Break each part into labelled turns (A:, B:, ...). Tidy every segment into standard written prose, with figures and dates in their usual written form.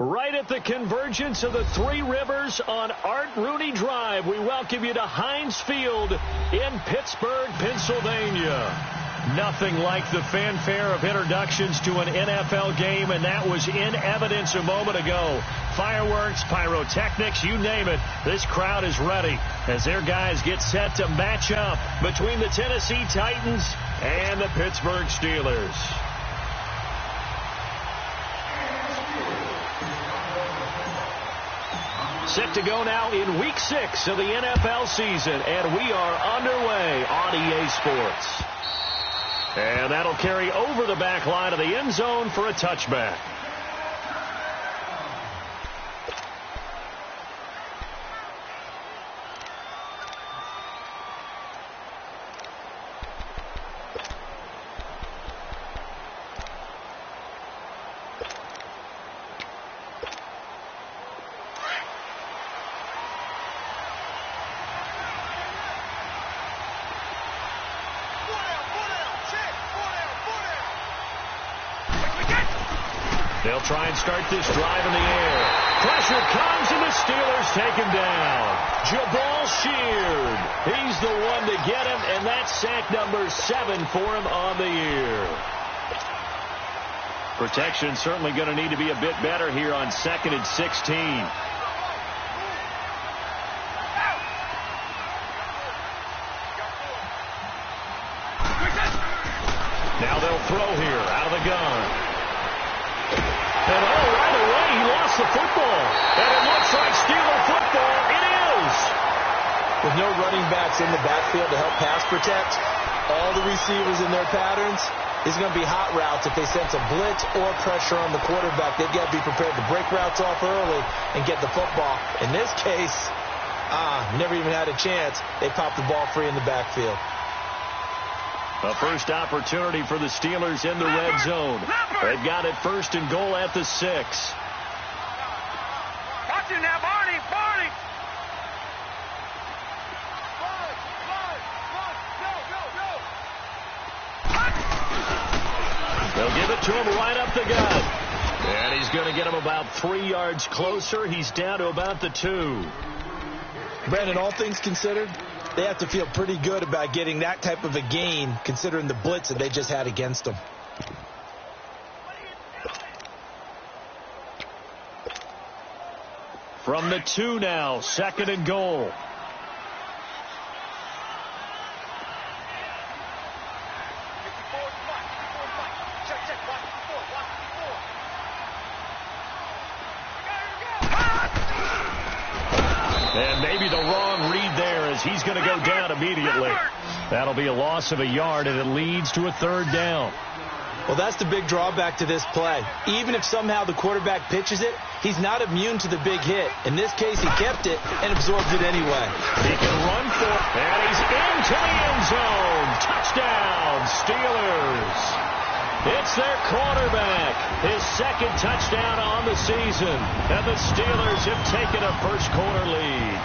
A: Right at the convergence of the Three Rivers on Art Rooney Drive, we welcome you to Heinz Field in Pittsburgh, Pennsylvania. Nothing like the fanfare of introductions to an NFL game, and that was in evidence a moment ago. Fireworks, pyrotechnics, you name it. This crowd is ready as their guys get set to match up between the Tennessee Titans and the Pittsburgh Steelers. Set to go now in Week 6 of the NFL season, and we are underway on EA Sports. And that'll carry over the back line of the end zone for a touchback. They'll try and start this drive in the air. Pressure comes, and the Steelers take him down. Jabal Sheard. He's the one to get him, and that's sack number 7 for him on the year. Protection certainly going to need to be a bit better here on 2nd and 16. Now they'll throw here out of the gun. And right away, he lost the football. And it looks like Steeler football. It is.
B: With no running backs in the backfield to help pass protect, all the receivers in their patterns, it's going to be hot routes. If they sense a blitz or pressure on the quarterback, they've got to be prepared to break routes off early and get the football. In this case, never even had a chance. They popped the ball free in the backfield.
A: A first opportunity for the Steelers in the red zone. They've got it 1st and goal at the 6.
C: Watch it now, Barney, Barney.
A: They'll give it to him right up the gut. And he's going to get him about 3 yards closer. He's down to about the 2.
B: Brandon, all things considered, they have to feel pretty good about getting that type of a gain, considering the blitz that they just had against them.
A: From the 2 now, 2nd and goal. And maybe the wrong read there as he's going to go down immediately. That'll be a loss of a yard, and it leads to a 3rd down.
B: Well, that's the big drawback to this play. Even if somehow the quarterback pitches it, he's not immune to the big hit. In this case, he kept it and absorbed it anyway.
A: He can run for it, and he's into the end zone. Touchdown, Steelers. It's their quarterback, his 2nd touchdown on the season, and the Steelers have taken a first-quarter lead.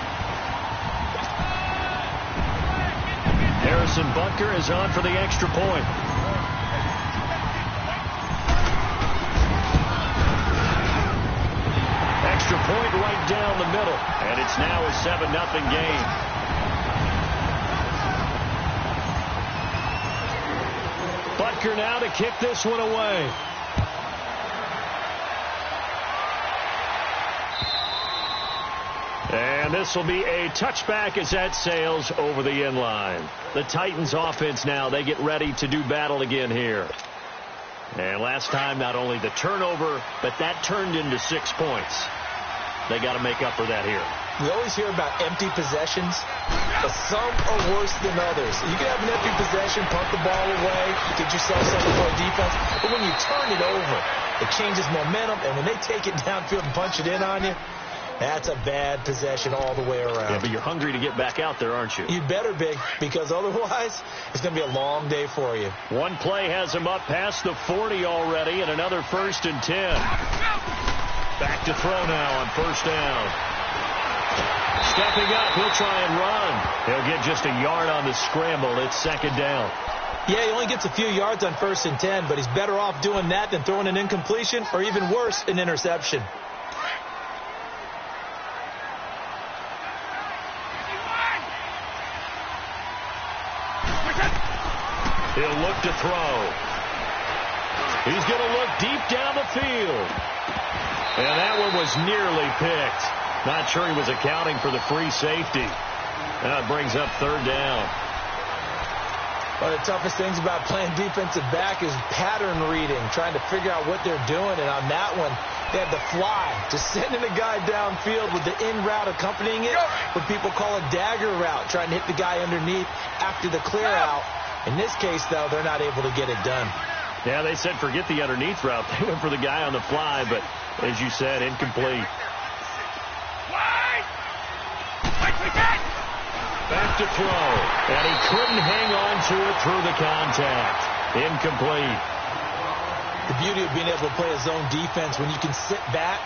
A: Harrison Butker is on for the extra point. Extra point right down the middle, and it's now a 7-0 game. Butker now to kick this one away. And this will be a touchback as that sails over the end line. The Titans offense now, they get ready to do battle again here. And last time, not only the turnover, but that turned into 6 points. They got to make up for that here.
B: We always hear about empty possessions, but some are worse than others. You can have an empty possession, punt the ball away, get yourself something for a defense, but when you turn it over, it changes momentum, and when they take it downfield and punch it in on you, that's a bad possession all the way around.
A: Yeah, but you're hungry to get back out there, aren't you?
B: You better be, because otherwise, it's going to be a long day for you.
A: One play has him up past the 40 already, and another 1st and 10. Back to throw now on 1st down. Stepping up, he'll try and run. He'll get just a yard on the scramble. It's 2nd down.
B: Yeah, he only gets a few yards on 1st and 10, but he's better off doing that than throwing an incompletion or even worse, an interception.
A: He'll look to throw. He's going to look deep down the field. And that one was nearly picked. Not sure he was accounting for the free safety. That brings up third down.
B: One of the toughest things about playing defensive back is pattern reading, trying to figure out what they're doing. And on that one, they had the fly, just sending a guy downfield with the in route accompanying it, what people call a dagger route, trying to hit the guy underneath after the clear out. In this case, though, they're not able to get it done.
A: Yeah, they said forget the underneath route. They went for the guy on the fly, but as you said, incomplete. Back to throw, and he couldn't hang on to it through the contact. Incomplete.
B: The beauty of being able to play a zone defense, when you can sit back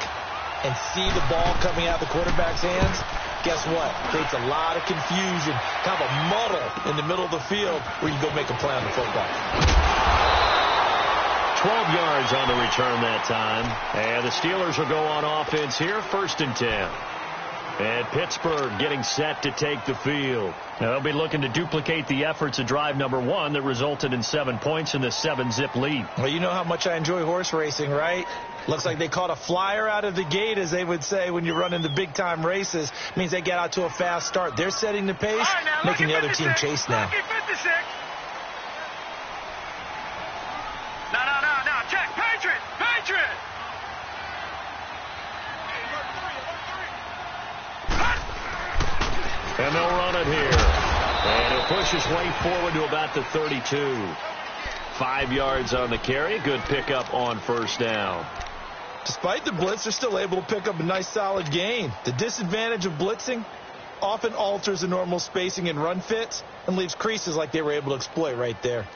B: and see the ball coming out of the quarterback's hands, guess what? Creates a lot of confusion, kind of a muddle in the middle of the field where you go make a play on the football.
A: 12 yards on the return that time. And the Steelers will go on offense here, 1st and 10. And Pittsburgh getting set to take the field. Now, they'll be looking to duplicate the efforts of drive number 1 that resulted in 7 points in the 7-zip lead.
B: Well, you know how much I enjoy horse racing, right? Looks like they caught a flyer out of the gate, as they would say when you run into big-time races. Means they get out to a fast start. They're setting the pace, making the other team chase now.
C: No. Check. Patriot.
A: And they'll run it here. And he'll push his way forward to about the 32. 5 yards on the carry. Good pickup on 1st down.
B: Despite the blitz, they're still able to pick up a nice solid gain. The disadvantage of blitzing often alters the normal spacing and run fits and leaves creases like they were able to exploit right there.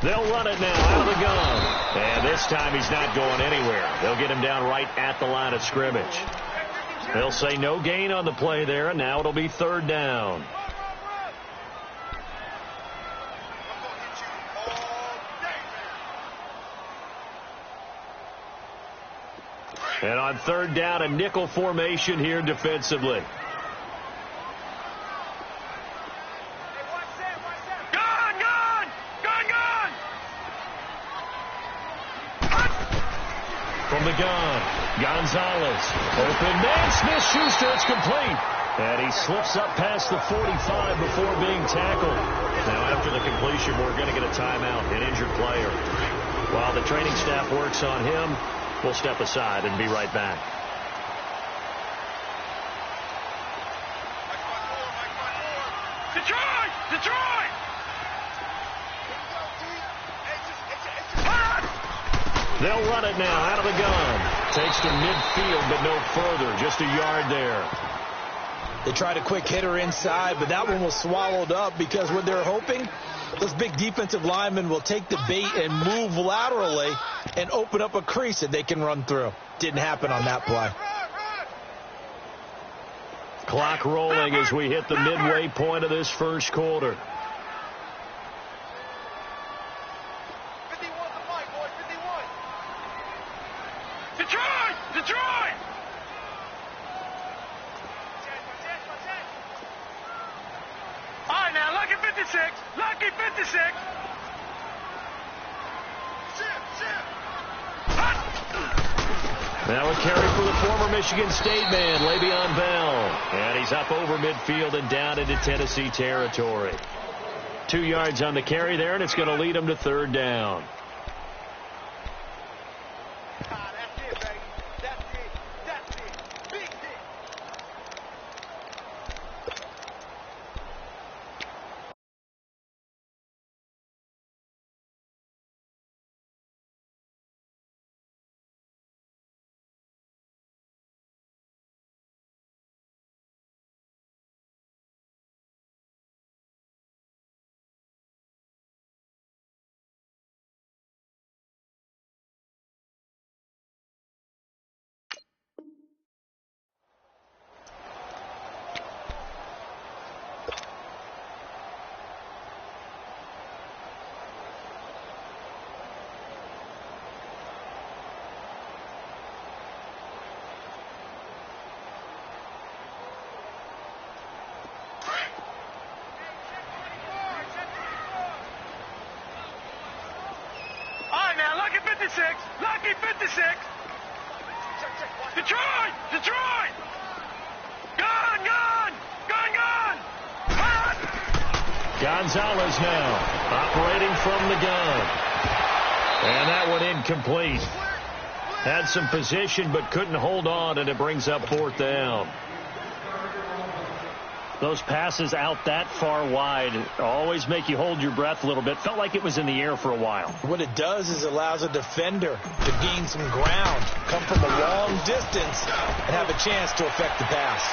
A: They'll run it now out of the gun. And this time he's not going anywhere. They'll get him down right at the line of scrimmage. They'll say no gain on the play there, and now it'll be 3rd down. And on 3rd down, a nickel formation here defensively. From the gun, Gonzalez. Open man, Smith-Schuster, it's complete. And he slips up past the 45 before being tackled. Now after the completion, we're going to get a timeout, an injured player. While the training staff works on him, we'll step aside and be right back.
C: Detroit!
A: They'll run it now out of the gun. Takes to midfield, but no further. Just a yard there.
B: They tried a quick hitter inside, but that one was swallowed up because what they're hoping, those big defensive linemen will take the bait and move laterally and open up a crease that they can run through. Didn't happen on that play.
A: Clock rolling as we hit the midway point of this 1st quarter.
C: Detroit! All right, now, lucky 56.
A: Now a carry for the former Michigan State man, Le'Veon Bell. And he's up over midfield and down into Tennessee territory. 2 yards on the carry there, and it's going to lead him to 3rd down.
C: 56! Lucky 56! Detroit! Detroit! Gone! Gone! Gone! Gone! Hot!
A: Gonzalez now operating from the gun. And that one incomplete. Had some position but couldn't hold on, and it brings up 4th down. Those passes out that far wide always make you hold your breath a little bit. Felt like it was in the air for a while.
B: What it does is it allows a defender to gain some ground, come from a long distance, and have a chance to affect the pass.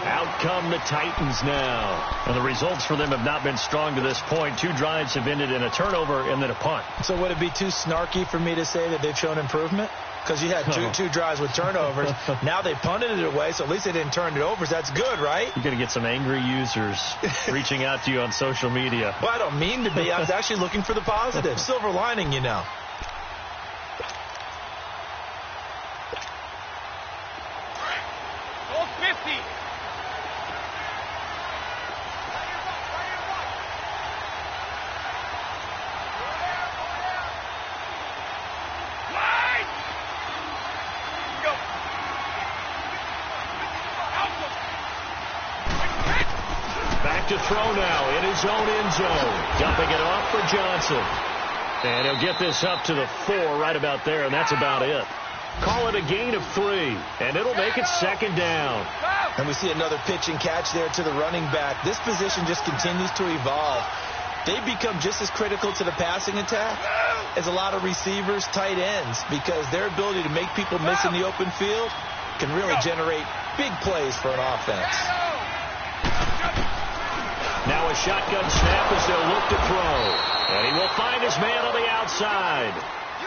A: Out come the Titans now. And the results for them have not been strong to this point. 2 drives have ended in a turnover and then a punt.
B: So would it be too snarky for me to say that they've shown improvement? Because you had two drives with turnovers. Now they punted it away, so at least they didn't turn it over. So that's good, right?
A: You're going to get some angry users reaching out to you on social media.
B: Well, I don't mean to be. I was actually looking for the positive. Silver lining, you know.
C: Goal 50!
A: Back to throw now in his own end zone. Dumping it off for Johnson. And he'll get this up to the 4 right about there, and that's about it. Call it a gain of 3, and it'll make it 2nd down.
B: And we see another pitch and catch there to the running back. This position just continues to evolve. They become just as critical to the passing attack as a lot of receivers, tight ends, because their ability to make people miss in the open field can really generate big plays for an offense.
A: Now a shotgun snap as they'll look to throw. And he will find his man on the outside.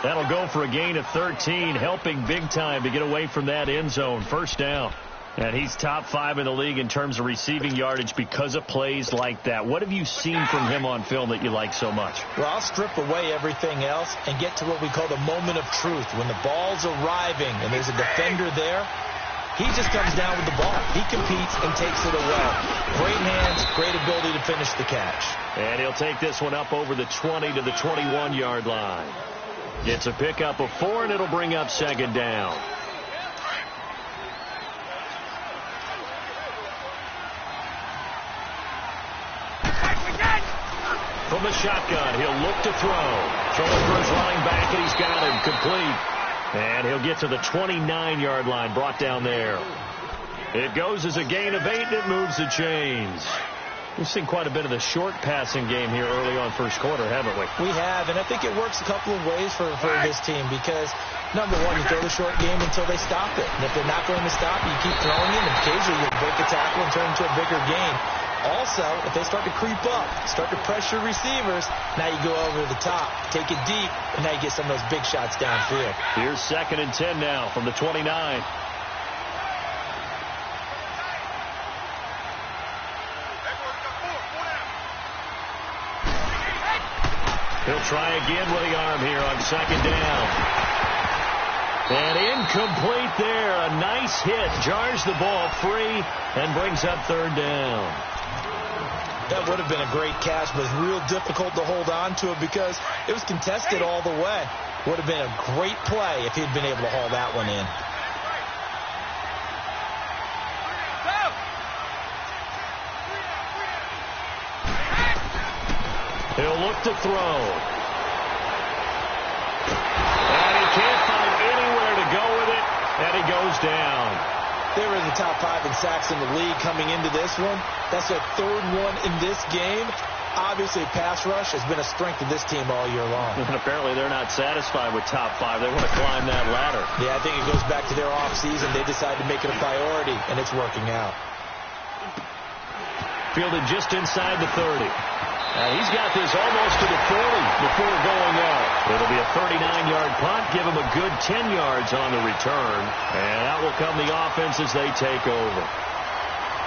A: That'll go for a gain of 13, helping big time to get away from that end zone. 1st down. And he's top 5 in the league in terms of receiving yardage because of plays like that. What have you seen from him on film that you like so much?
B: Well, I'll strip away everything else and get to what we call the moment of truth. When the ball's arriving and there's a defender there, he just comes down with the ball. He competes and takes it away. Great hands, great ability to finish the catch.
A: And he'll take this one up over the 20 to the 21-yard line. It's a pickup of 4, and it'll bring up 2nd down. From the shotgun, he'll look to throw. Throwing for his running back, and he's got him complete. And he'll get to the 29-yard line, brought down there. It goes as a gain of 8, and it moves the chains. We've seen quite a bit of the short passing game here early on 1st quarter, haven't we?
B: We have, and I think it works a couple of ways for this team because, number one, you throw the short game until they stop it. And if they're not going to stop it, you keep throwing it, and occasionally you break a tackle and turn it into a bigger gain. Also, if they start to creep up, start to pressure receivers, now you go over the top, take it deep, and now you get some of those big shots downfield.
A: Here's 2nd and 10 now from the 29. He'll try again with the arm here on 2nd down. And incomplete there. A nice hit. Jars the ball free and brings up 3rd down.
B: That would have been a great catch, but it's real difficult to hold on to it because it was contested all the way. Would have been a great play if he'd been able to haul that one in.
A: He'll look to throw. And he can't find anywhere to go with it, and he goes down.
B: They were in the top 5 in sacks in the league coming into this one. That's their 3rd one in this game. Obviously, pass rush has been a strength of this team all year long.
A: And apparently they're not satisfied with top 5. They want to climb that ladder.
B: Yeah, I think it goes back to their offseason. They decided to make it a priority, and it's working out.
A: Fielded just inside the 30. Now he's got this almost to the 40 before going up. It'll be a 39-yard punt. Give him a good 10 yards on the return. And out will come the offense as they take over.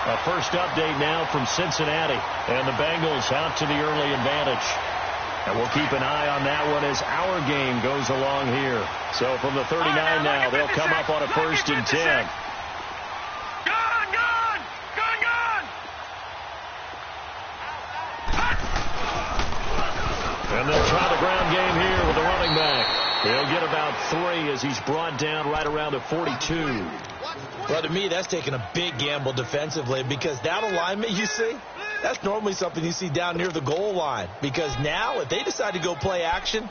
A: A first update now from Cincinnati. And the Bengals out to the early advantage. And we'll keep an eye on that one as our game goes along here. So from the 39 now, they'll come up on a 1st and 10. And they'll try the ground game here with the running back. He'll get about 3 as he's brought down right around the 42.
B: Well, to me, that's taking a big gamble defensively because that alignment you see, that's normally something you see down near the goal line. Because now, if they decide to go play action,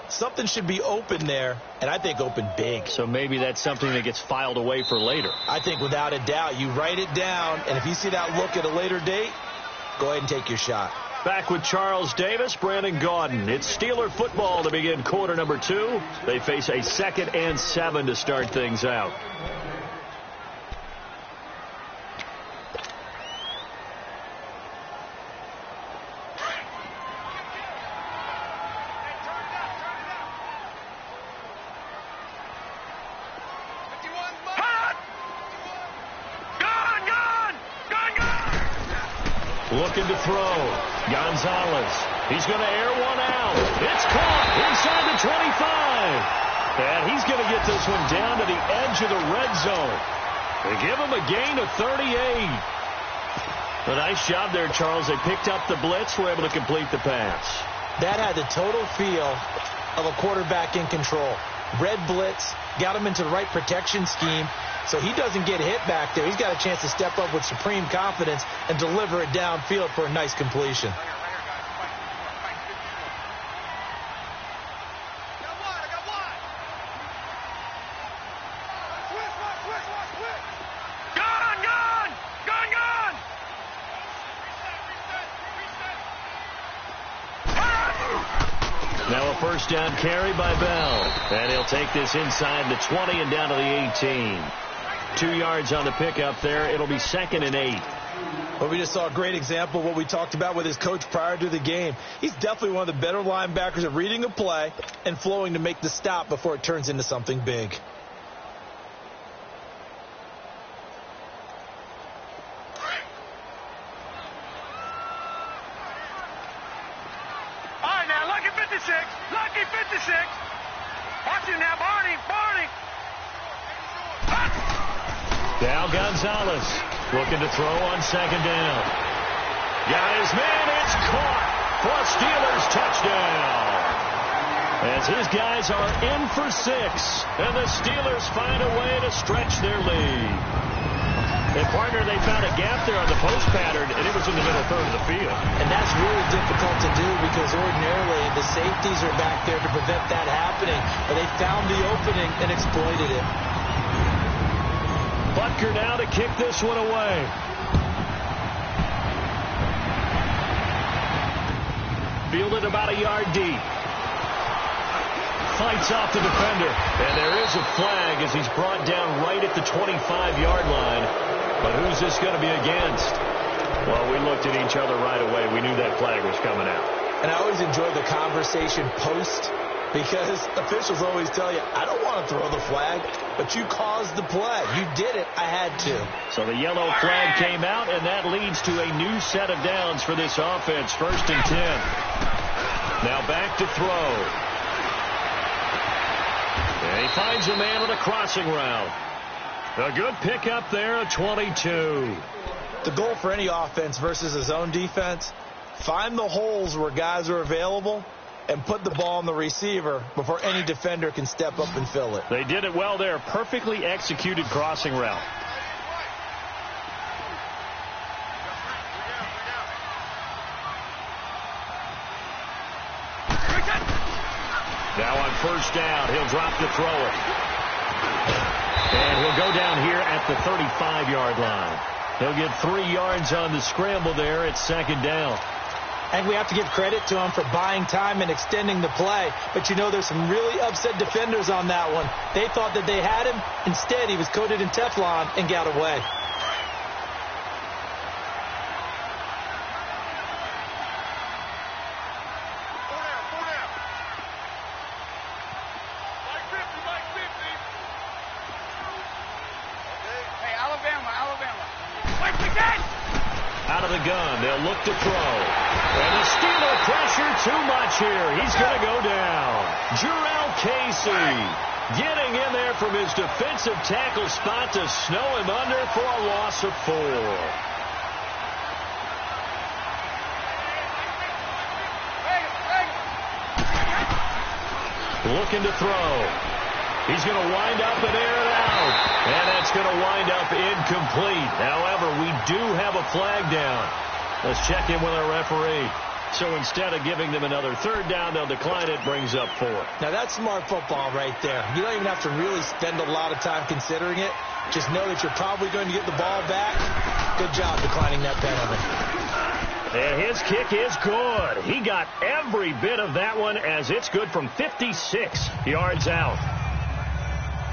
B: something should be open there, and I think open big.
A: So maybe that's something that gets filed away for later.
B: I think without a doubt, you write it down, and if you see that look at a later date, go ahead and take your shot.
A: Back with Charles Davis, Brandon Gaudin. It's Steeler football to begin quarter number 2. They face a 2nd and 7 to start things out. Looking to throw. Gonzalez. He's going to air one out. It's caught inside the 25. And he's going to get this one down to the edge of the red zone. They give him a gain of 38. A nice job there, Charles. They picked up the blitz, were able to complete the pass.
B: That had the total feel of a quarterback in control. Red blitz, got him into the right protection scheme, so he doesn't get hit back there. He's got a chance to step up with supreme confidence and deliver it downfield for a nice completion.
A: Now a first down carry by Bell. And he'll take this inside the 20 and down to the 18. 2 yards on the pickup there. It'll be 2nd and 8.
B: Well, we just saw a great example of what we talked about with his coach prior to the game. He's definitely one of the better linebackers at reading a play and flowing to make the stop before it turns into something big.
C: Lucky 56. Watch him now, Barney.
A: Now Gonzalez looking to throw on 2nd down. Got his man. It's caught for a Steelers touchdown. As his guys are in for 6. And the Steelers find a way to stretch their lead. And, partner, they found a gap there on the post pattern, and it was in the middle third of the field.
B: And that's really difficult to do because ordinarily the safeties are back there to prevent that happening. But they found the opening and exploited it.
A: Butker now to kick this one away. Fielded about a yard deep. Fights off the defender. And there is a flag as he's brought down right at the 25-yard line. But who's this going to be against? Well, we looked at each other right away. We knew that flag was coming out.
B: And I always enjoy the conversation post because officials always tell you, I don't want to throw the flag, but you caused the play. You did it. I had to.
A: So the yellow flag came out, and that leads to a new set of downs for this offense. 1st and 10. Now back to throw. And he finds a man on a crossing route. A good pickup there at 22.
B: The goal for any offense versus a zone defense, find the holes where guys are available and put the ball on the receiver before any defender can step up and fill it.
A: They did it well there. Perfectly executed crossing route. Now on 1st down, he'll drop to throw it. And he'll go down here at the 35-yard line. He'll get 3 yards on the scramble there at 2nd down.
B: And we have to give credit to him for buying time and extending the play. But, you know, there's some really upset defenders on that one. They thought that they had him. Instead, he was coated in Teflon and got away.
A: Out of the gun, they'll look to throw. And the Steeler pressure too much here. He's going to go down. Jarrell Casey getting in there from his defensive tackle spot to snow him under for a loss of 4. looking to throw. He's going to wind up and air it out. And that's going to wind up incomplete. However, we do have a flag down. Let's check in with our referee. So instead of giving them another third down, they'll decline it, brings up 4.
B: Now, that's smart football right there. You don't even have to really spend a lot of time considering it. Just know that you're probably going to get the ball back. Good job declining that penalty.
A: And his kick is good. He got every bit of that one as it's good from 56 yards out.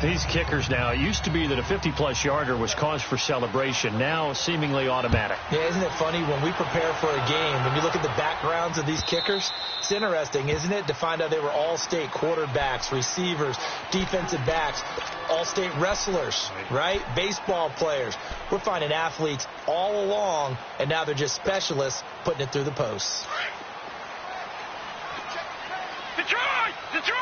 A: These kickers now, it used to be that a 50-plus yarder was cause for celebration. Now, seemingly automatic.
B: Yeah, isn't it funny when we prepare for a game, when you look at the backgrounds of these kickers, it's interesting, isn't it, to find out they were all-state quarterbacks, receivers, defensive backs, all-state wrestlers, right? Baseball players. We're finding athletes all along, and now they're just specialists putting it through the posts.
C: Detroit! Detroit!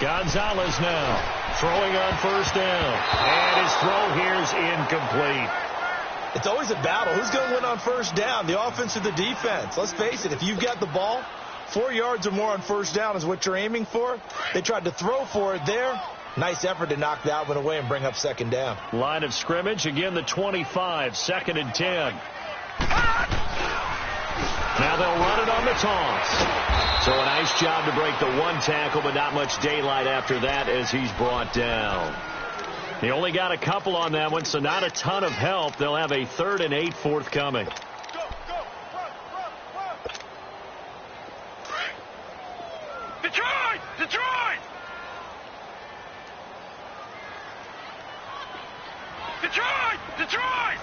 A: Gonzalez now throwing on first down. And his throw here's incomplete.
B: It's always a battle. Who's going to win on first down, the offense or the defense? Let's face it, if you've got the ball, 4 yards or more on first down is what you're aiming for. They tried to throw for it there. Nice effort to knock that one away and bring up second down.
A: Line of scrimmage, again the 25, 2nd and 10. Now they'll run it on the toss. So a nice job to break the one tackle, but not much daylight after that as he's brought down. He only got a couple on that one, so not a ton of help. They'll have a 3rd and 8 forthcoming.
C: Detroit! Detroit! Detroit! Detroit!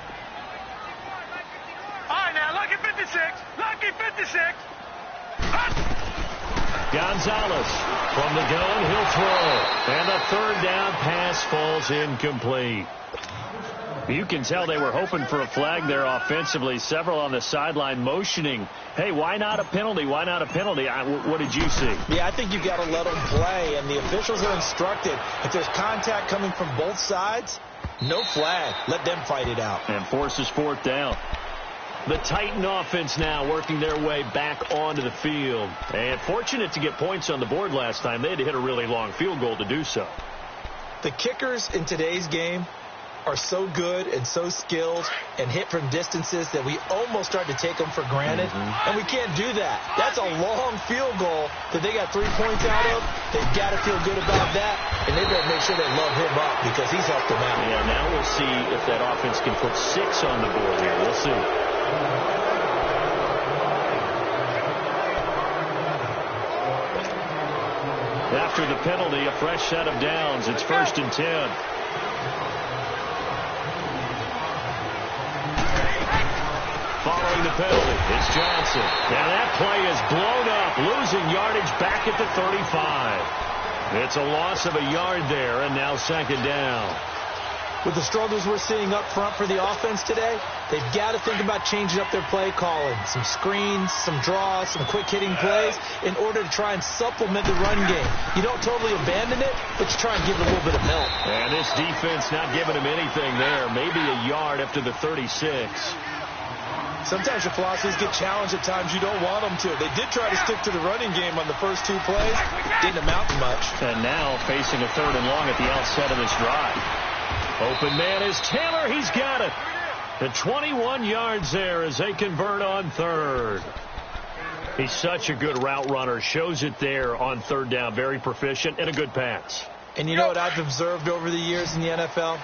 C: All right, now, lucky 56. Lucky 56.
A: Gonzalez from the gun, he'll throw. And the 3rd down pass falls incomplete. You can tell they were hoping for a flag there offensively. Several on the sideline motioning, hey, why not a penalty? Why not a penalty? What did you see?
B: Yeah, I think you've got to let them play, and the officials are instructed. If there's contact coming from both sides, no flag. Let them fight it out.
A: And forces 4th down. The Titan offense now working their way back onto the field. And fortunate to get points on the board last time. They had to hit a really long field goal to do so.
B: The kickers in today's game are so good and so skilled and hit from distances that we almost start to take them for granted. And we can't do that. That's a long field goal that they got 3 points out of. They've got to feel good about that, and they better make sure they love him up because he's helped them out.
A: Yeah, now we'll see if that offense can put 6 on the board here. We'll see. After the penalty, a fresh set of downs. It's 1st and 10. Following the penalty, it's Johnson. Now that play is blown up, losing yardage back at the 35. It's a loss of a yard there, and now 2nd down.
B: With the struggles we're seeing up front for the offense today, they've got to think about changing up their play calling. Some screens, some draws, some quick-hitting plays in order to try and supplement the run game. You don't totally abandon it, but you try and give it a little bit of milk.
A: And this defense not giving him anything there. Maybe a yard after the 36.
B: Sometimes your philosophies get challenged at times you don't want them to. They did try to stick to the running game on the first 2 plays. Didn't amount to much.
A: And now facing a 3rd and long at the outset of this drive. Open man is Taylor. He's got it. The 21 yards there as they convert on 3rd. He's such a good route runner. Shows it there on 3rd down. Very proficient and a good pass.
B: And you know what I've observed over the years in the NFL?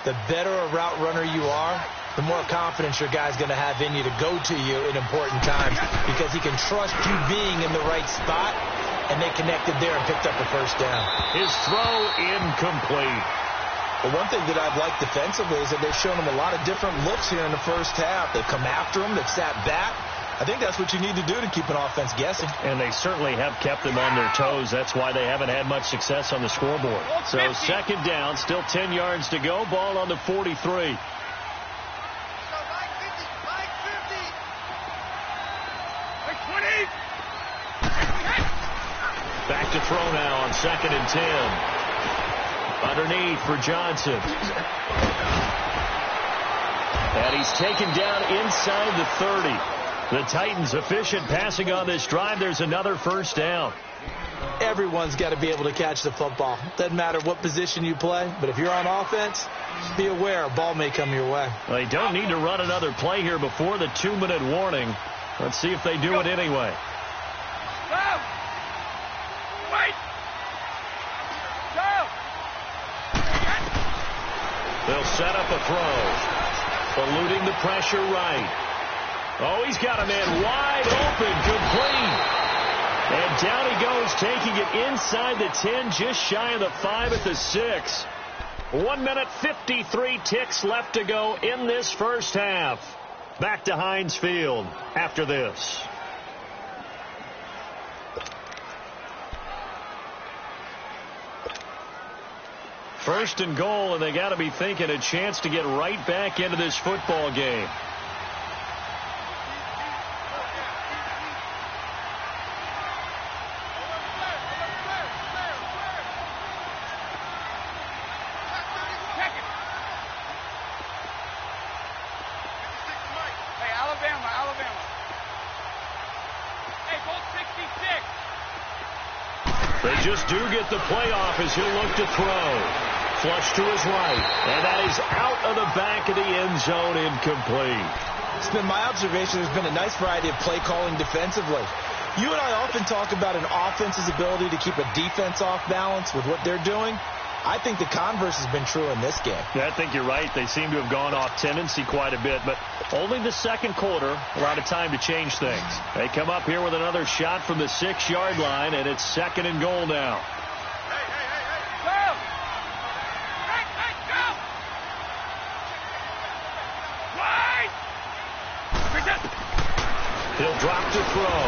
B: The better a route runner you are, the more confidence your guy's going to have in you to go to you in important times because he can trust you being in the right spot, and they connected there and picked up a 1st down.
A: His throw incomplete.
B: But one thing that I've liked defensively is that they've shown him a lot of different looks here in the first half. They've come after him. They've sat back. I think that's what you need to do to keep an offense guessing.
A: And they certainly have kept them on their toes. That's why they haven't had much success on the scoreboard. So 2nd down, still 10 yards to go. Ball on the 43. Back to throw now on 2nd and 10. Underneath for Johnson. And he's taken down inside the 30. The Titans efficient passing on this drive. There's another first down.
B: Everyone's got to be able to catch the football. Doesn't matter what position you play, but if you're on offense, be aware a ball may come your way.
A: Well, they don't need to run another play here before the 2-minute warning. Let's see if they do it anyway.
C: Go! Wait! Go!
A: They'll set up a throw. Eluding the pressure right. Oh, he's got a man wide open, complete. And down he goes, taking it inside the 10, just shy of the 5 at the 6. 1 minute, 53 ticks left to go in this first half. Back to Heinz Field after this. First and goal, and they got to be thinking a chance to get right back into this football game. They just do get the playoff as he'll look to throw. Flush to his right. And that is out of the back of the end zone, incomplete.
B: It's been my observation there's been a nice variety of play calling defensively. You and I often talk about an offense's ability to keep a defense off balance with what they're doing. I think the converse has been true in this game.
A: Yeah, I think you're right. They seem to have gone off tendency quite a bit, but only the second quarter, a lot of time to change things. They come up here with another shot from the 6-yard line, and it's second and goal now.
C: Go! Go! Wide!
A: He'll drop to throw.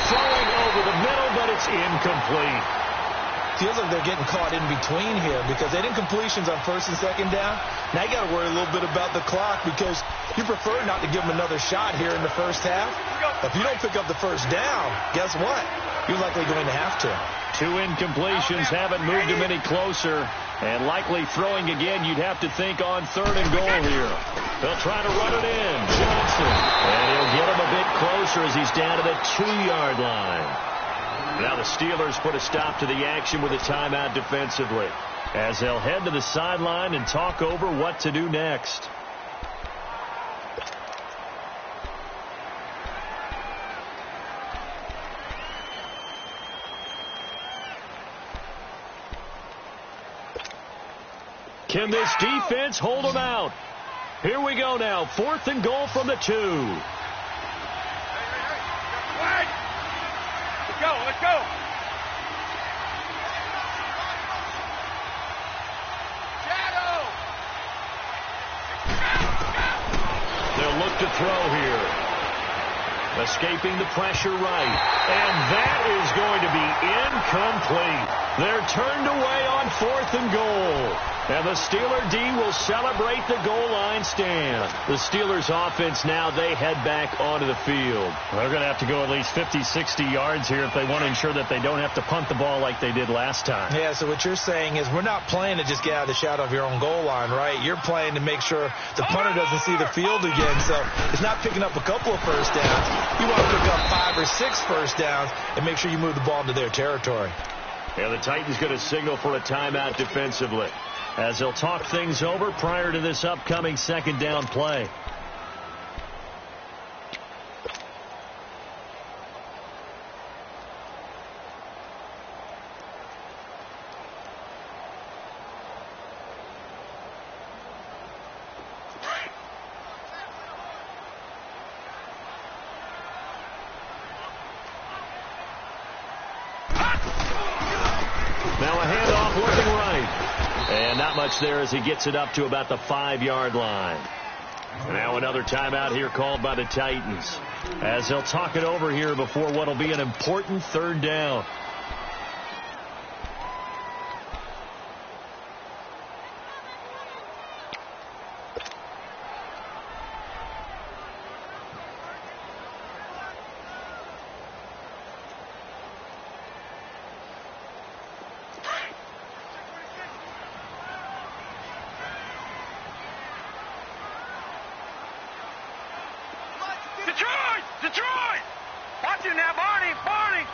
A: Throwing over the middle, but it's incomplete.
B: Feels like they're getting caught in between here because they didn't completions on first and second down. Now you got to worry a little bit about the clock because you prefer not to give them another shot here in the first half. If you don't pick up the first down, guess what? You're likely going to have to.
A: 2 incompletions haven't moved him any closer. And likely throwing again, you'd have to think on third and goal here. They'll try to run it in. Johnson. And he'll get him a bit closer as he's down to the 2-yard line. Now the Steelers put a stop to the action with a timeout defensively as they'll head to the sideline and talk over what to do next. Can this defense hold them out? Here we go now. 4th and goal from the 2.
C: Let's go! Shadow!
A: They'll look to throw here. Escaping the pressure right. And that is going to be incomplete. They're turned away on 4th and goal. And the Steeler D will celebrate the goal line stand. The Steelers offense now, they head back onto the field. They're going to have to go at least 50, 60 yards here if they want to ensure that they don't have to punt the ball like they did last time.
B: Yeah, so what you're saying is we're not playing to just get out of the shadow of your own goal line, right? You're playing to make sure the punter doesn't see the field again. So it's not picking up a couple of first downs. You want to pick up 5 or 6 first downs and make sure you move the ball into their territory.
A: Yeah, the Titans going to signal for a timeout defensively as they'll talk things over prior to this upcoming second down play. Now a handoff looking right. And not much there as he gets it up to about the 5-yard line. Now another timeout here called by the Titans as they'll talk it over here before what will be an important third down.
C: you now, Barney. Barney.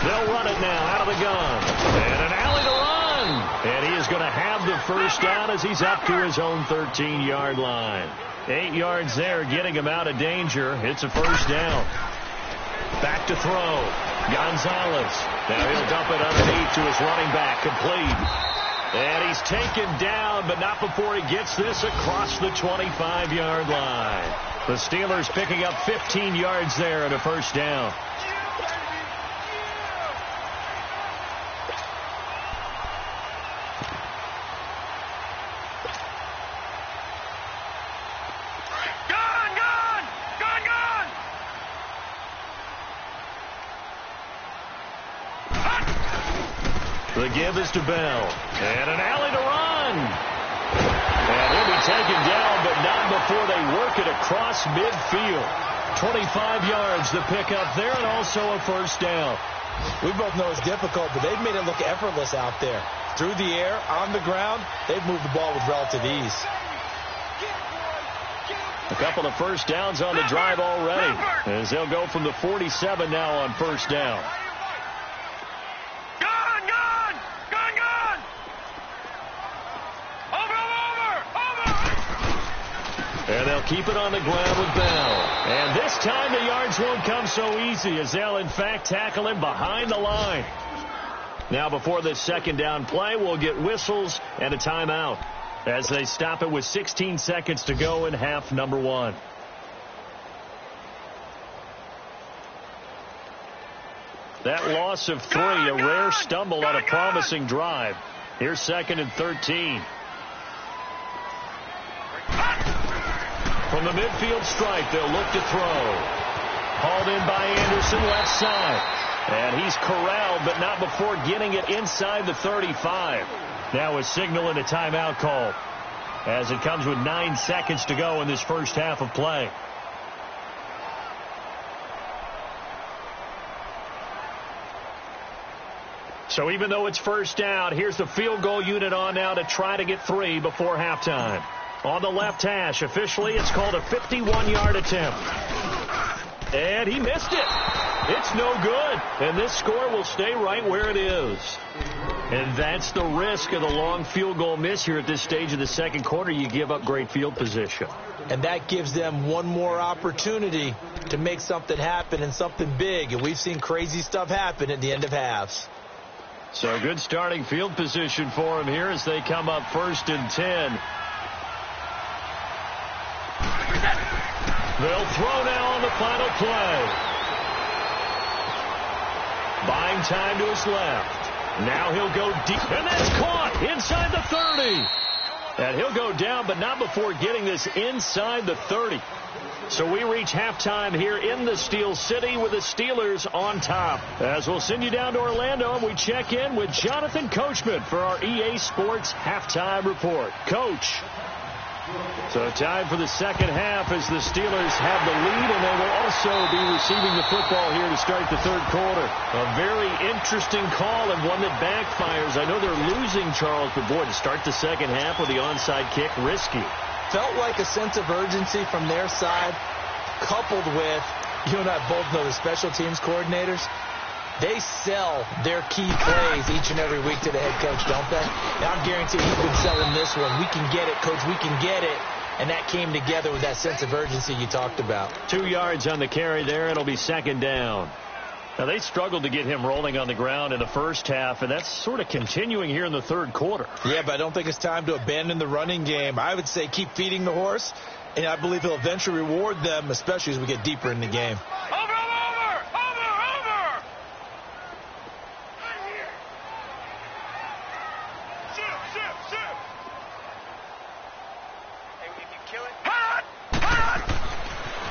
A: They'll run it now out of the gun. And an alley to run. And he is going to have the first down as he's up to his own 13-yard line. 8 yards there, getting him out of danger. It's a first down. Back to throw. Gonzalez. Now he'll dump it underneath to his running back. Complete. And he's taken down, but not before he gets this across the 25-yard line. The Steelers picking up 15 yards there and a first down. The give is to Bell. And an alley to run. And he'll be taken down, but not before they work it across midfield. 25 yards the pickup there, and also a first down.
B: We both know it's difficult, but they've made it look effortless out there. Through the air, on the ground, they've moved the ball with relative ease.
A: A couple of first downs on the drive already, as they'll go from the 47 now on first down. And they'll keep it on the ground with Bell. And this time the yards won't come so easy, as they'll in fact tackle him behind the line. Now before this second down play, we'll get whistles and a timeout as they stop it with 16 seconds to go in half number 1. That loss of 3, a rare stumble on a promising drive. Here's 2nd and 13. From the midfield stripe, they'll look to throw. Hauled in by Anderson, left side. And he's corralled, but not before getting it inside the 35. Now a signal and a timeout call, as it comes with 9 seconds to go in this first half of play. So even though it's first down, here's the field goal unit on now to try to get 3 before halftime. On the left hash, officially, it's called a 51-yard attempt. And he missed it. It's no good. And this score will stay right where it is. And that's the risk of the long field goal miss here at this stage of the second quarter. You give up great field position.
B: And that gives them one more opportunity to make something happen and something big. And we've seen crazy stuff happen at the end of halves.
A: So good starting field position for them here as they come up 1st and 10. They'll throw now on the final play. Buying time to his left. Now he'll go deep. And that's caught inside the 30. And he'll go down, but not before getting this inside the 30. So we reach halftime here in the Steel City with the Steelers on top. As we'll send you down to Orlando, and we check in with Jonathan Coachman for our EA Sports Halftime Report. Coach. So time for the second half as the Steelers have the lead, and they will also be receiving the football here to start the third quarter. A very interesting call and one that backfires. I know they're losing, Charles, but boy, to start the second half with the onside kick, risky.
B: Felt like a sense of urgency from their side, coupled with, you and I both know the special teams coordinators. They sell their key plays each and every week to the head coach, don't they? And I'm guaranteed he's been selling this one. We can get it, coach. We can get it. And that came together with that sense of urgency you talked about.
A: 2 yards on the carry there. It'll be second down. Now, they struggled to get him rolling on the ground in the first half, and that's sort of continuing here in the third quarter.
B: Yeah, but I don't think it's time to abandon the running game. I would say keep feeding the horse, and I believe he'll eventually reward them, especially as we get deeper in the game.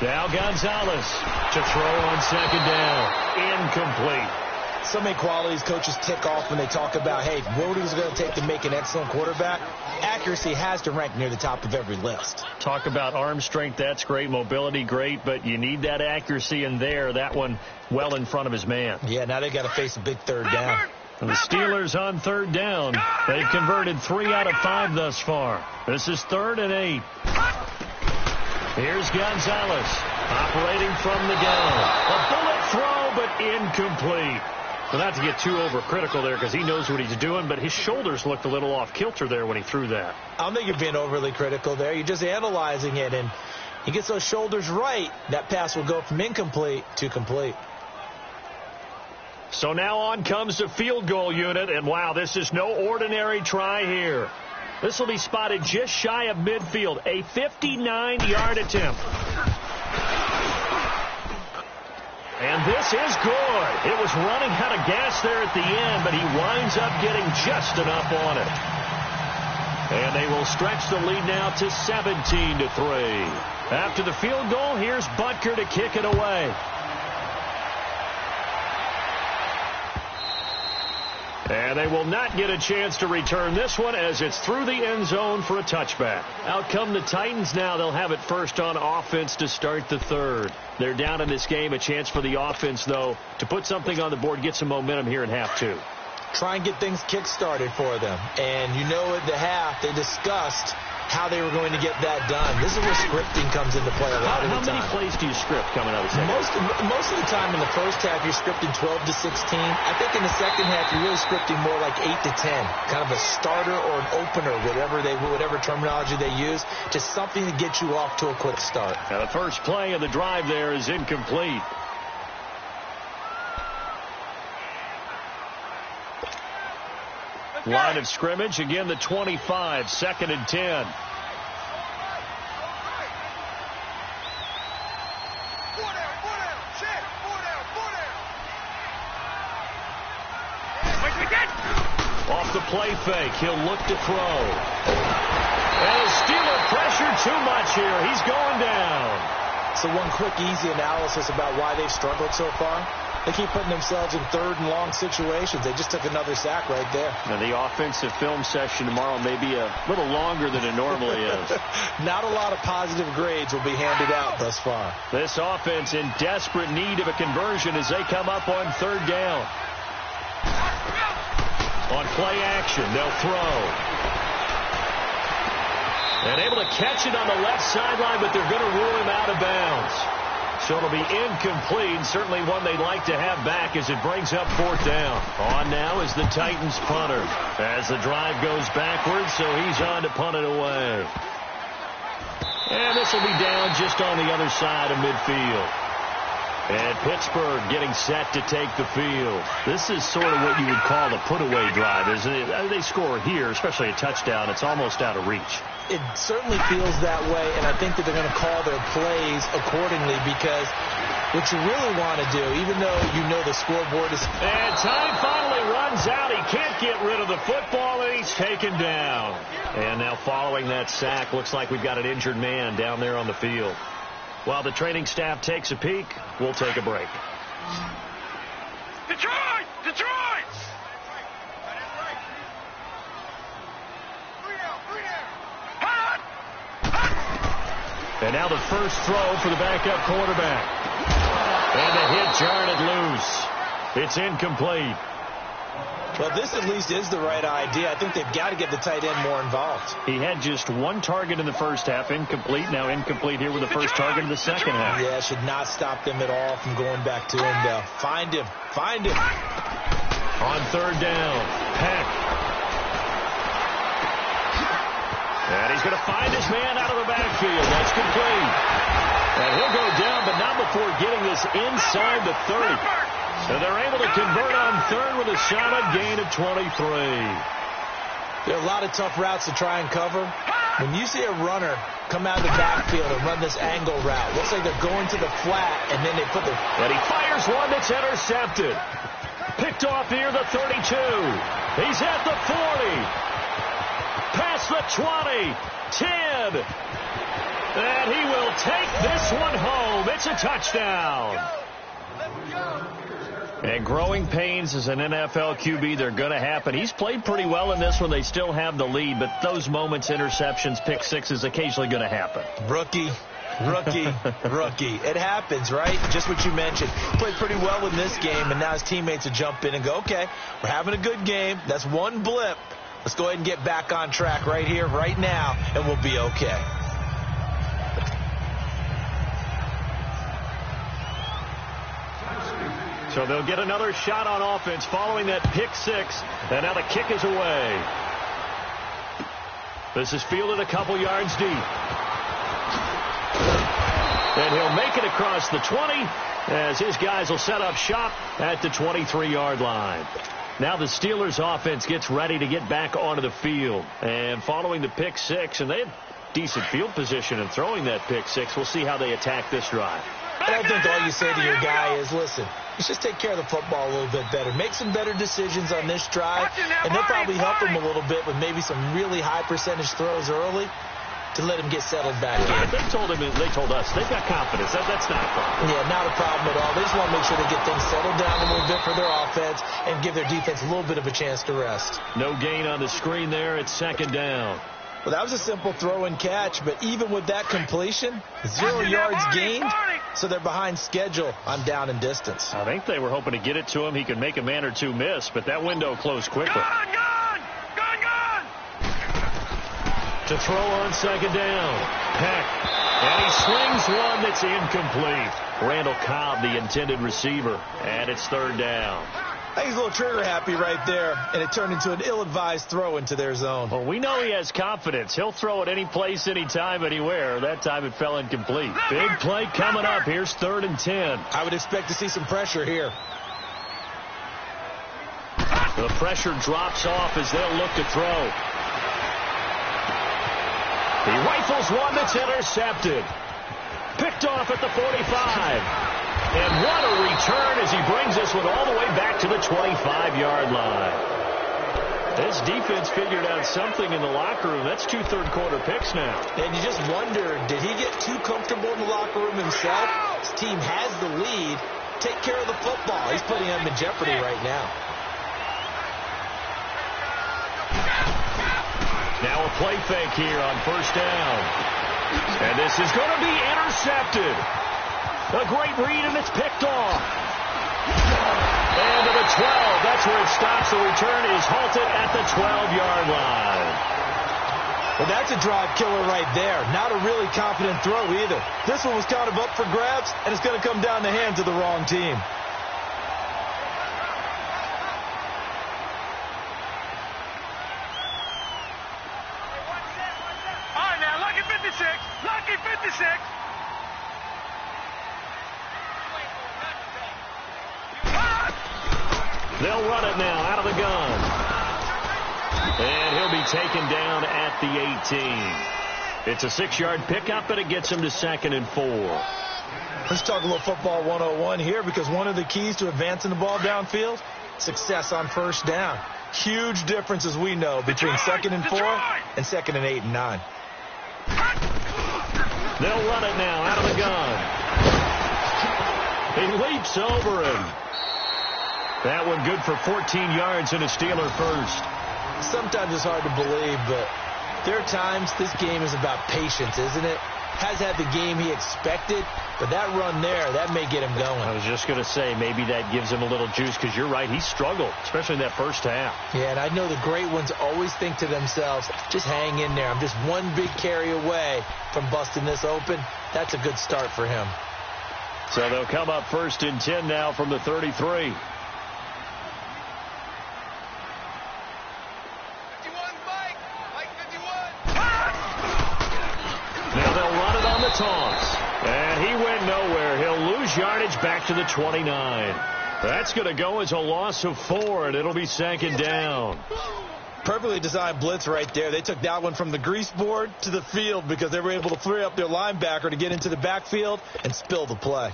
A: Now Gonzalez to throw on second down. Incomplete.
B: So many qualities coaches tick off when they talk about, hey, what is it going to take to make an excellent quarterback? Accuracy has to rank near the top of every list.
A: Talk about arm strength, that's great. Mobility, great, but you need that accuracy in there. That one well in front of his man.
B: Yeah, now they got to face a big third down.
A: And the Steelers on third down. They've converted 3 out of 5 thus far. This is 3rd and 8. Here's Gonzalez operating from the gun. A bullet throw, but incomplete. Well, not to get too overcritical there because he knows what he's doing, but his shoulders looked a little off kilter there when he threw that.
B: I don't think you're being overly critical there. You're just analyzing it, and he gets those shoulders right. That pass will go from incomplete to complete.
A: So now on comes the field goal unit, and wow, this is no ordinary try here. This will be spotted just shy of midfield, a 59-yard attempt. And this is good. It was running out of gas there at the end, but he winds up getting just enough on it. And they will stretch the lead now to 17-3. After the field goal, here's Butker to kick it away. And they will not get a chance to return this one as it's through the end zone for a touchback. Out come the Titans now. They'll have it first on offense to start the third. They're down in this game. A chance for the offense, though, to put something on the board, get some momentum here in half two.
B: Try and get things kick-started for them. And you know at the half, they discussed how they were going to get that done. This is where scripting comes into play a lot of the time.
A: How many plays do you script coming out of the second?
B: Most of the time in the first half, you're scripting 12 to 16. I think in the second half, you're really scripting more like 8 to 10. Kind of a starter or an opener, whatever terminology they use, just something to get you off to a quick start.
A: Now the first play of the drive there is incomplete. Line of scrimmage, again the 25, 2nd and 10. Off the play fake, he'll look to throw. And his Steeler pressure too much here. He's going down.
B: So one quick, easy analysis about why they've struggled so far. They keep putting themselves in third and long situations. They just took another sack right there.
A: Now the offensive film session tomorrow may be a little longer than it normally is.
B: Not a lot of positive grades will be handed out thus far.
A: This offense in desperate need of a conversion as they come up on third down. On play action, they'll throw. And able to catch it on the left sideline, but they're going to rule him out of bounds. So it'll be incomplete, certainly one they'd like to have back as it brings up fourth down. On now is the Titans punter as the drive goes backwards, so he's on to punt it away. And this will be down just on the other side of midfield. And Pittsburgh getting set to take the field. This is sort of what you would call a put-away drive, isn't it? They score here, especially a touchdown. It's almost out of reach.
B: It certainly feels that way, and I think that they're going to call their plays accordingly because what you really want to do, even though you know the scoreboard is...
A: And time finally runs out. He can't get rid of the football, and he's taken down. And now following that sack, looks like we've got an injured man down there on the field. While the training staff takes a peek, we'll take a break.
C: Detroit! Detroit!
A: And now the first throw for the backup quarterback. And the hit jarred loose. It's incomplete.
B: Well, this at least is the right idea. I think they've got to get the tight end more involved.
A: He had just one target in the first half, incomplete. Now incomplete here with the first target in the second half.
B: Yeah, should not stop them at all from going back to him. Find him. Find him.
A: On third down, Peck. And he's going to find his man out of the backfield. That's complete. And he'll go down, but not before getting this inside the 30. So they're able to convert on third with a solid gain of 23.
B: There are a lot of tough routes to try and cover. When you see a runner come out of the backfield and run this angle route, looks like they're going to the flat, and then they put the...
A: And he fires one that's intercepted. Picked off near the 32. He's at the 40. Past the 20. 10. And he will take this one home. It's a touchdown.
C: Let's go.
A: And growing pains as an NFL QB, they're going to happen. He's played pretty well in this one. They still have the lead, but those moments, interceptions, pick sixes, occasionally going to happen.
B: Rookie. It happens, right? Just what you mentioned. Played pretty well in this game, and now his teammates will jump in and go, okay, we're having a good game. That's one blip. Let's go ahead and get back on track right here, right now, and we'll be okay.
A: So they'll get another shot on offense following that pick six. And now the kick is away. This is fielded a couple yards deep. And he'll make it across the 20 as his guys will set up shop at the 23-yard line. Now the Steelers offense gets ready to get back onto the field. And following the pick six, and they had decent field position in throwing that pick six, we'll see how they attack this drive.
B: I think all you say to your guy is, listen, let's just take care of the football a little bit better. Make some better decisions on this drive, and they'll probably help him a little bit with maybe some really high percentage throws early to let him get settled back in.
A: They told us they've got confidence. That's not a problem.
B: Yeah, not a problem at all. They just want to make sure they get things settled down a little bit for their offense and give their defense a little bit of a chance to rest.
A: No gain on the screen there. It's second down.
B: Well, that was a simple throw and catch, but even with that completion, 0 yards gained, so they're behind schedule on down and distance.
A: I think they were hoping to get it to him. He could make a man or two miss, but that window closed quickly.
C: Gone!
A: To throw on second down. Peck. And he slings one that's incomplete. Randall Cobb, the intended receiver, and it's third down.
B: I think he's a little trigger happy right there, and it turned into an ill-advised throw into their zone.
A: Well, we know he has confidence. He'll throw it any place, anytime, anywhere. That time it fell incomplete. Big play coming up. Here's 3rd and 10.
B: I would expect to see some pressure here.
A: The pressure drops off as they'll look to throw. He rifles one that's intercepted. Picked off at the 45. And what a return as he brings this one all the way back to the 25-yard line. This defense figured out something in the locker room. That's 2 third-quarter picks now.
B: And you just wonder, did he get too comfortable in the locker room himself? His team has the lead. Take care of the football. He's putting them in jeopardy right now.
A: Now a play fake here on first down. And this is going to be intercepted. A great read, and it's picked off. And to the 12. That's where it stops. The return is halted at the 12-yard line.
B: Well, that's a drive killer right there. Not a really confident throw either. This one was kind of up for grabs, and it's going to come down the hands of the wrong team.
C: All right, now, lucky 56. Lucky 56.
A: They'll run it now out of the gun. And he'll be taken down at the 18. It's a 6-yard pickup, and it gets him to 2nd and 4.
B: Let's talk a little football 101 here, because one of the keys to advancing the ball downfield, success on first down. Huge difference, as we know, between 2nd and 4 and 2nd and 8 and 9.
A: They'll run it now out of the gun. He leaps over him. That one good for 14 yards and a Steeler first.
B: Sometimes it's hard to believe, but there are times this game is about patience, isn't it? Has had the game he expected, but that run there, that may get him going.
A: I was just going to say, maybe that gives him a little juice, because you're right, he struggled, especially in that first half.
B: Yeah, and I know the great ones always think to themselves, just hang in there. I'm just one big carry away from busting this open. That's a good start for him.
A: So they'll come up 1st and 10 now from the 33. Now they'll run it on the toss. And he went nowhere. He'll lose yardage back to the 29. That's going to go as a loss of 4, and it'll be 2nd down.
B: Perfectly designed blitz right there. They took that one from the grease board to the field because they were able to free up their linebacker to get into the backfield and spill the play.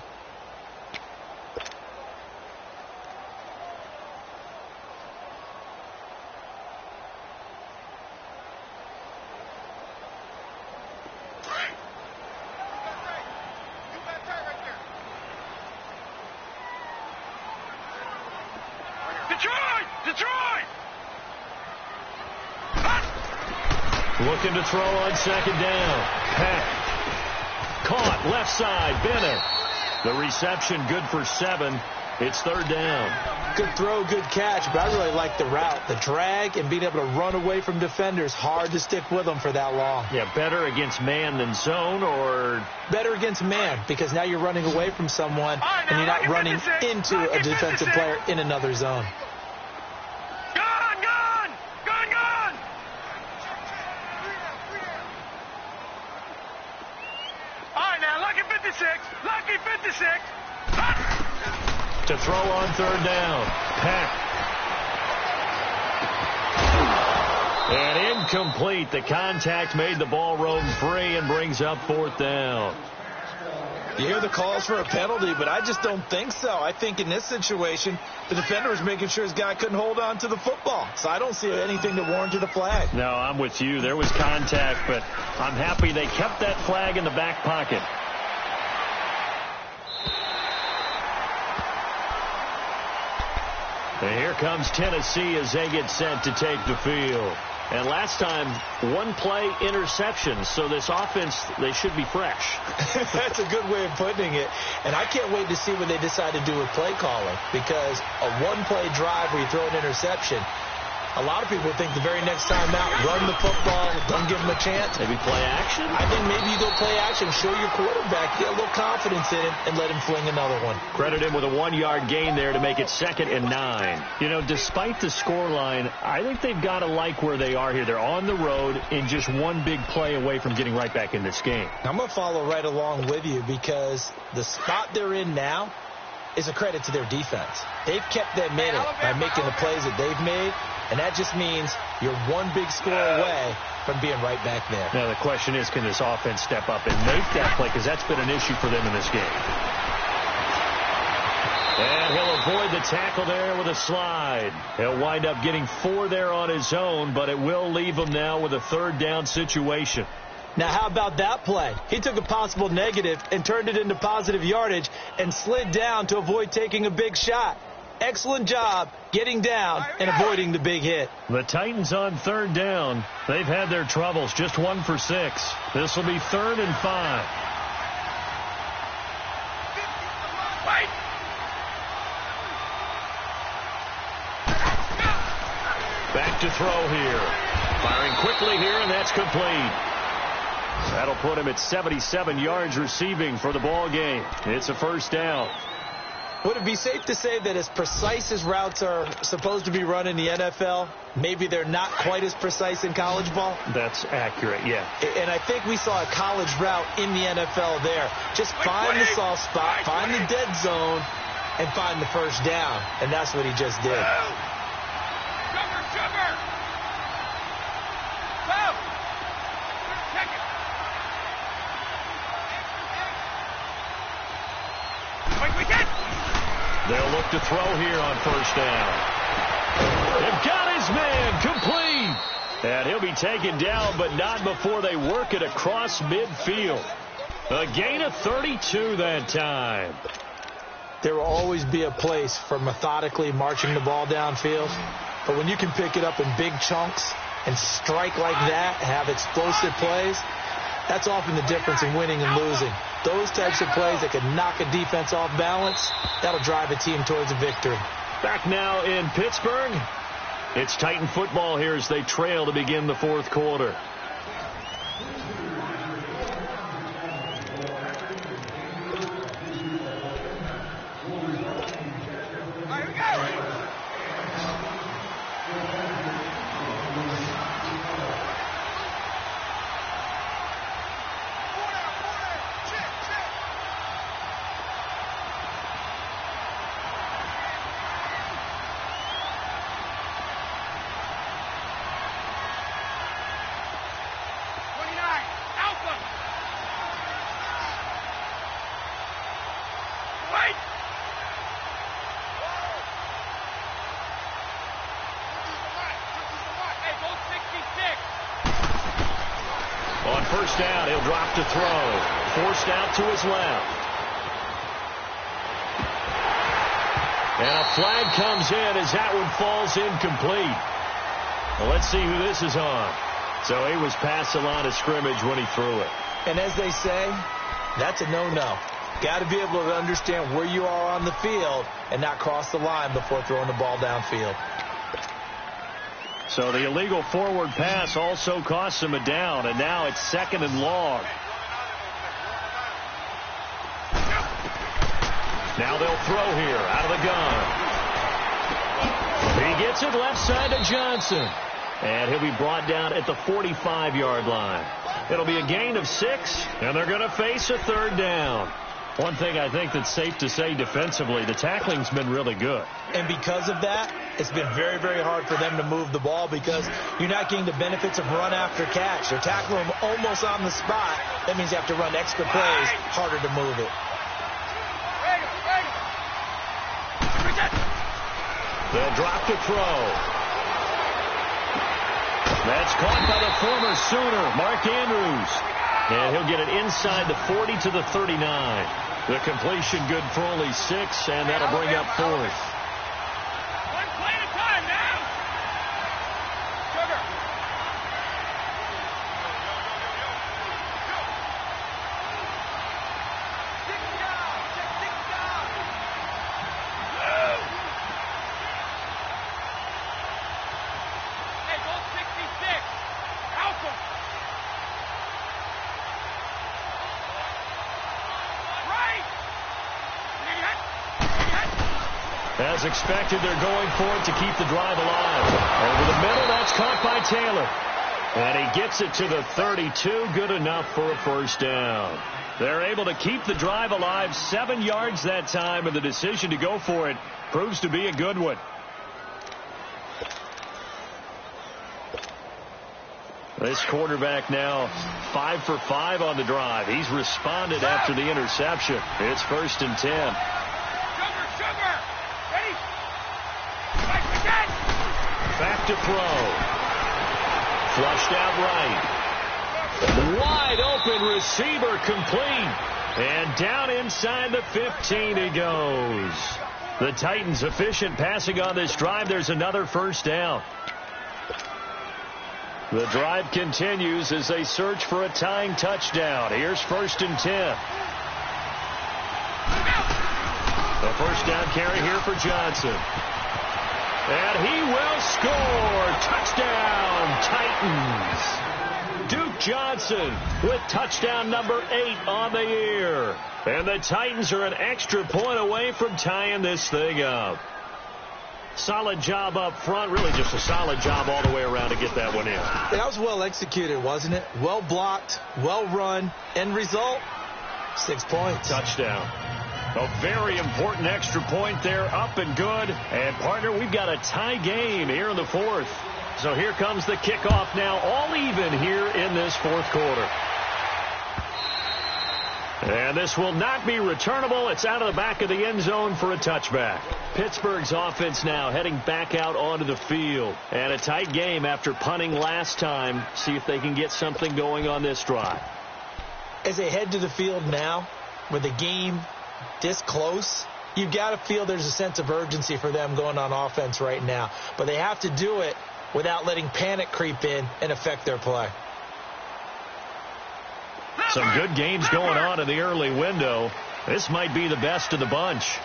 A: Looking to throw on 2nd down. Peck. Caught left side. Bennett. The reception good for 7. It's 3rd down.
B: Good throw, good catch, but I really like the route. The drag and being able to run away from defenders, hard to stick with them for that long.
A: Yeah, better against man than zone, or?
B: Better against man, because now you're running away from someone and you're not running into a defensive player in another zone.
C: Lucky 56.
A: To throw on third down. Peck. And incomplete. The contact made the ball roam free and brings up fourth down.
B: You hear the calls for a penalty, but I just don't think so. I think in this situation, the defender was making sure his guy couldn't hold on to the football. So I don't see anything that warranted a flag.
A: No, I'm with you. There was contact, but I'm happy they kept that flag in the back pocket. And here comes Tennessee as they get set to take the field. And last time, one play interception. So this offense, they should be fresh.
B: That's a good way of putting it. And I can't wait to see what they decide to do with play calling. Because a one-play drive where you throw an interception, a lot of people think the very next time out, run the football, don't give them a chance.
A: Maybe play action?
B: I think maybe you go play action, show your quarterback, get a little confidence in him, and let him fling another one.
A: Credit him with a 1-yard gain there to make it 2nd and 9. You know, despite the scoreline, I think they've got to like where they are here. They're on the road and just one big play away from getting right back in this game.
B: I'm going to follow right along with you because the spot they're in now is a credit to their defense. They've kept them in it by making the plays that they've made. And that just means you're one big score away from being right back there.
A: Now, the question is, can this offense step up and make that play? Because that's been an issue for them in this game. And he'll avoid the tackle there with a slide. He'll wind up getting 4 there on his own, but it will leave him now with a 3rd down situation.
B: Now, how about that play? He took a possible negative and turned it into positive yardage and slid down to avoid taking a big shot. Excellent job getting down and avoiding the big hit.
A: The Titans on 3rd down. They've had their troubles. Just 1 for 6. This will be 3rd and 5. Back to throw here. Firing quickly here, and that's complete. That'll put him at 77 yards receiving for the ball game. It's a 1st down.
B: Would it be safe to say that as precise as routes are supposed to be run in the NFL, maybe they're not quite as precise in college ball?
A: That's accurate, yeah.
B: And I think we saw a college route in the NFL there. Just find the soft spot, find the dead zone, and find the 1st down. And that's what he just did.
A: They'll look to throw here on 1st down. They've got his man complete. And he'll be taken down, but not before they work it across midfield. A gain of 32 that time.
B: There will always be a place for methodically marching the ball downfield. But when you can pick it up in big chunks and strike like that, have explosive plays, that's often the difference in winning and losing. Those types of plays that can knock a defense off balance, that'll drive a team towards a victory.
A: Back now in Pittsburgh. It's Titan football here as they trail to begin the 4th quarter. On 1st down, he'll drop to throw. Forced out to his left. And a flag comes in as that one falls incomplete. Well, let's see who this is on. So he was past the line of scrimmage when he threw it.
B: And as they say, that's a no-no. Got to be able to understand where you are on the field and not cross the line before throwing the ball downfield.
A: So the illegal forward pass also costs him a down, and now it's 2nd and long. Now they'll throw here out of the gun. He gets it left side to Johnson. And he'll be brought down at the 45-yard line. It'll be a gain of 6, and they're going to face a 3rd down. One thing I think that's safe to say defensively, the tackling's been really good.
B: And because of that, it's been very, very hard for them to move the ball because you're not getting the benefits of run after catch. They're tackling them almost on the spot. That means you have to run extra plays, harder to move it.
A: They'll drop to throw. That's caught by the former Sooner, Mark Andrews. And he'll get it inside the 40 to the 39. The completion good for only 6, and that'll bring up 4th.
C: One play at a time now. Sugar. Hey, go 66. House him.
A: As expected, they're going for it to keep the drive alive. Over the middle, that's caught by Taylor. And he gets it to the 32, good enough for a 1st down. They're able to keep the drive alive, 7 yards that time, and the decision to go for it proves to be a good one. This quarterback now 5 for 5 on the drive. He's responded after the interception. It's 1st and 10. Back to throw. Flushed out right. Wide open receiver complete. And down inside the 15 he goes. The Titans efficient passing on this drive. There's another 1st down. The drive continues as they search for a tying touchdown. Here's 1st and 10. The 1st down carry here for Johnson. And he will score. Touchdown, Titans. Duke Johnson with touchdown number 8 on the year. And the Titans are an extra point away from tying this thing up. Solid job up front. Really just a solid job all the way around to get that one in.
B: That was well executed, wasn't it? Well blocked, well run. End result, 6 points.
A: Touchdown. A very important extra point there, up and good. And, partner, we've got a tie game here in the 4th. So here comes the kickoff now, all even here in this 4th quarter. And this will not be returnable. It's out of the back of the end zone for a touchback. Pittsburgh's offense now heading back out onto the field. And a tight game after punting last time. See if they can get something going on this drive.
B: As they head to the field now, with the game this close, you've got to feel there's a sense of urgency for them going on offense right now. But they have to do it without letting panic creep in and affect their play.
A: Some good games going on in the early window. This might be the best of the bunch.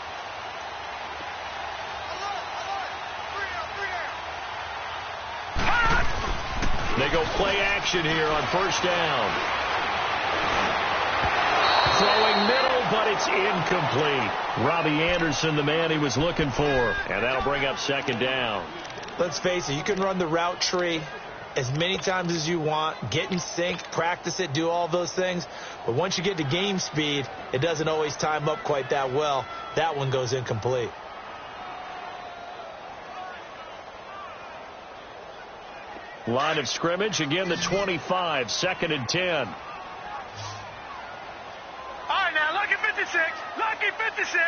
A: They go play action here on 1st down. Throwing middle, but it's incomplete. Robbie Anderson, the man he was looking for. And that'll bring up 2nd down.
B: Let's face it, you can run the route tree as many times as you want, get in sync, practice it, do all those things. But once you get to game speed, it doesn't always time up quite that well. That one goes incomplete.
A: Line of scrimmage, again the 25, 2nd and 10.
C: All right, now, lucky 56. Lucky 56.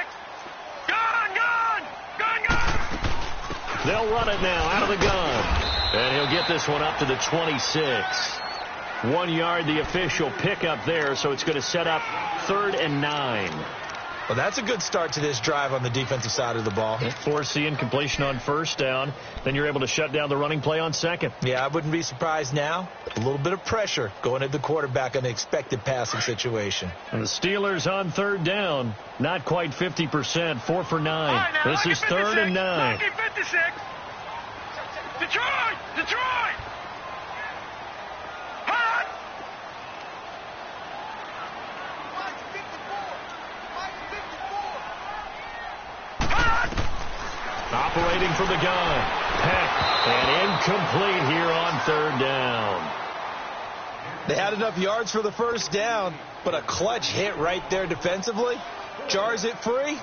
C: Gone, gone. Gone, gone.
A: They'll run it now out of the gun. And he'll get this one up to the 26. 1 yard, the official pickup there, so it's going to set up 3rd and 9.
B: Well, that's a good start to this drive on the defensive side of the ball.
A: Force the incompletion on first down. Then you're able to shut down the running play on second.
B: Yeah, I wouldn't be surprised now. A little bit of pressure going at the quarterback on the expected passing situation.
A: And the Steelers on third down. Not quite 50%. 4 for 9. This is 3rd and 9.
C: Lucky 56. Detroit! Detroit! Hot!
A: Operating from the gun. Peck. And incomplete here on 3rd down.
B: They had enough yards for the first down, but a clutch hit right there defensively. Jars it free.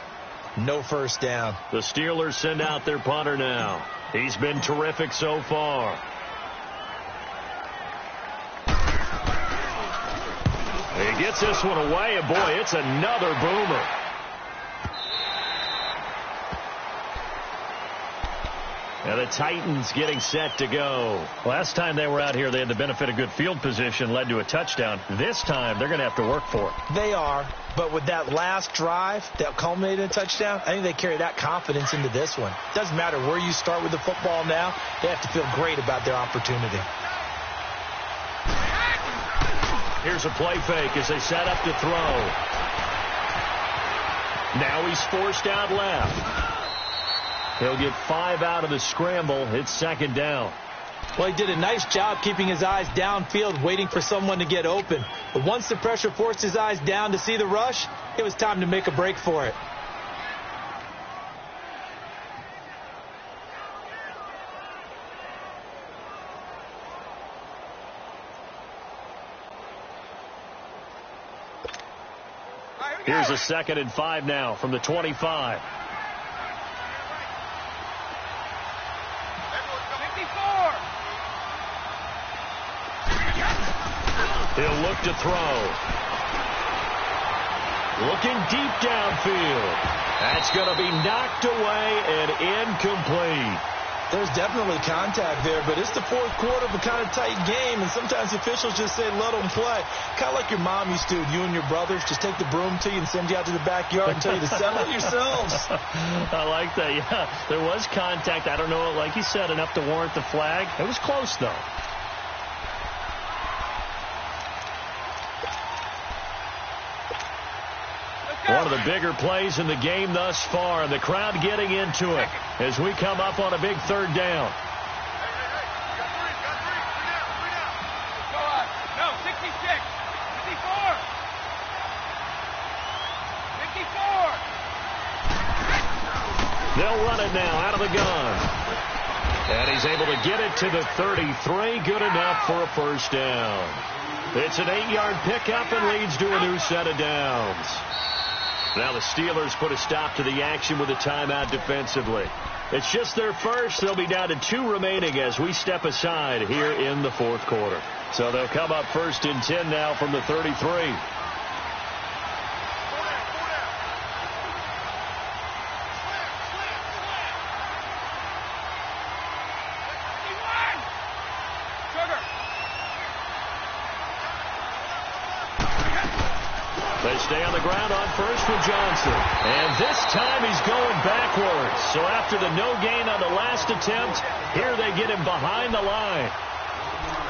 B: No first down.
A: The Steelers send out their punter now. He's been terrific so far. He gets this one away, and boy, it's another boomer. And the Titans getting set to go. Last time they were out here, they had the benefit of good field position, led to a touchdown. This time, they're going to have to work for it.
B: They are, but with that last drive that culminated in a touchdown, I think they carry that confidence into this one. Doesn't matter where you start with the football now, they have to feel great about their opportunity.
A: Here's a play fake as they set up to throw. Now he's forced out left. He'll get 5 out of the scramble. It's 2nd down.
B: Well, he did a nice job keeping his eyes downfield, waiting for someone to get open. But once the pressure forced his eyes down to see the rush, it was time to make a break for it.
A: Here's a 2nd and 5 now from the 25. He'll look to throw. Looking deep downfield. That's going to be knocked away and incomplete.
B: There's definitely contact there, but it's the fourth quarter of a kind of tight game, and sometimes officials just say let them play. Kind of like your mom used to with you and your brothers. Just take the broom to you and send you out to the backyard and tell you to settle it yourselves.
A: I like that, yeah. There was contact. I don't know, like you said, enough to warrant the flag. It was close, though. One of the bigger plays in the game thus far. The crowd getting into it as we come up on a big 3rd down.
C: No, 66. 54. 54.
A: They'll run it now out of the gun. And he's able to get it to the 33. Good enough for a first down. It's an 8-yard pickup and leads to a new set of downs. Now the Steelers put a stop to the action with a timeout defensively. It's just their first. They'll be down to 2 remaining as we step aside here in the 4th quarter. So they'll come up 1st and 10 now from the 33. They stay on the ground on first with Johnson. And this time he's going backwards. So after the no gain on the last attempt, here they get him behind the line.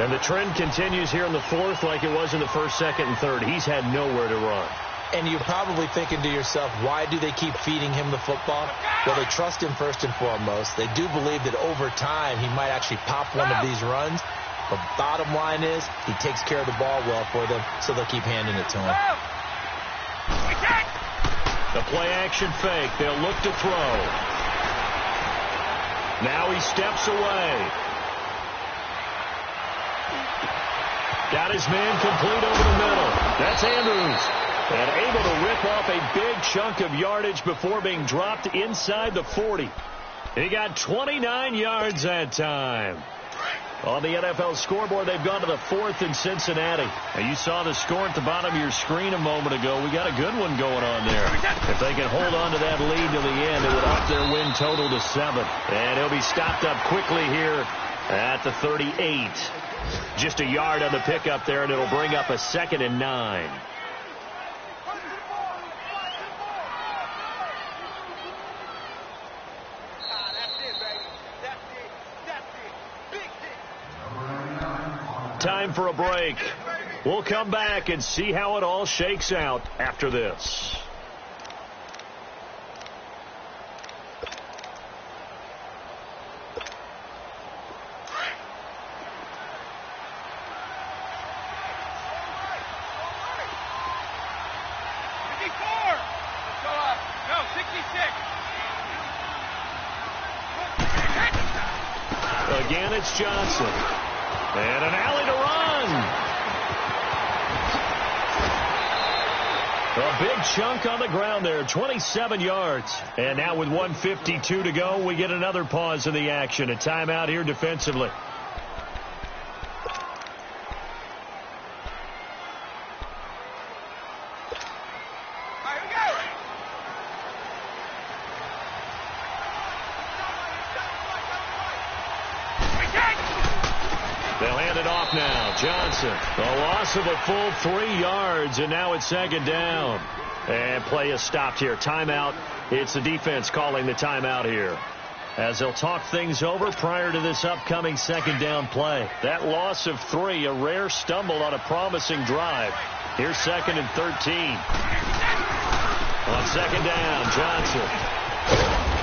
A: And the trend continues here in the 4th like it was in the 1st, 2nd, and 3rd. He's had nowhere to run.
B: And you're probably thinking to yourself, why do they keep feeding him the football? Well, they trust him first and foremost. They do believe that over time he might actually pop one of these runs. But bottom line is he takes care of the ball well for them, so they'll keep handing it to him.
A: The play-action fake. They'll look to throw. Now he steps away. Got his man complete over the middle. That's Andrews. And able to rip off a big chunk of yardage before being dropped inside the 40. He got 29 yards that time. On the NFL scoreboard, they've gone to the 4th in Cincinnati. And you saw the score at the bottom of your screen a moment ago. We got a good one going on there. If they can hold on to that lead to the end, it would up their win total to 7. And he'll be stopped up quickly here at the 38. Just a yard on the pickup there, and it'll bring up a 2nd and 9. Time for a break. We'll come back and see how it all shakes out after this. Again, it's Johnson. And an alley to run. A big chunk on the ground there, 27 yards. And now with 1:52 to go, we get another pause in the action. A timeout here defensively. They'll hand it off now. Johnson, a loss of a full 3 yards, and now it's second down. And play is stopped here. Timeout. It's the defense calling the timeout here, as they'll talk things over prior to this upcoming second down play. That loss of 3, a rare stumble on a promising drive. Here's 2nd and 13. On second down, Johnson.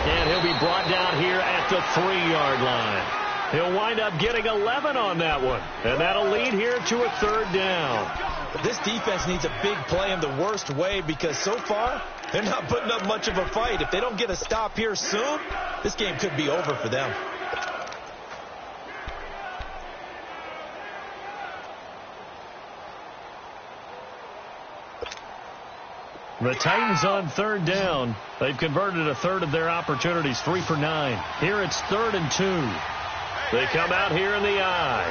A: And he'll be brought down here at the 3-yard line. He'll wind up getting 11 on that one. And that'll lead here to a 3rd down.
B: This defense needs a big play in the worst way, because so far, they're not putting up much of a fight. If they don't get a stop here soon, this game could be over for them.
A: The Titans on 3rd down. They've converted a third of their opportunities, 3 for 9. Here it's 3rd and 2. They come out here in the eye.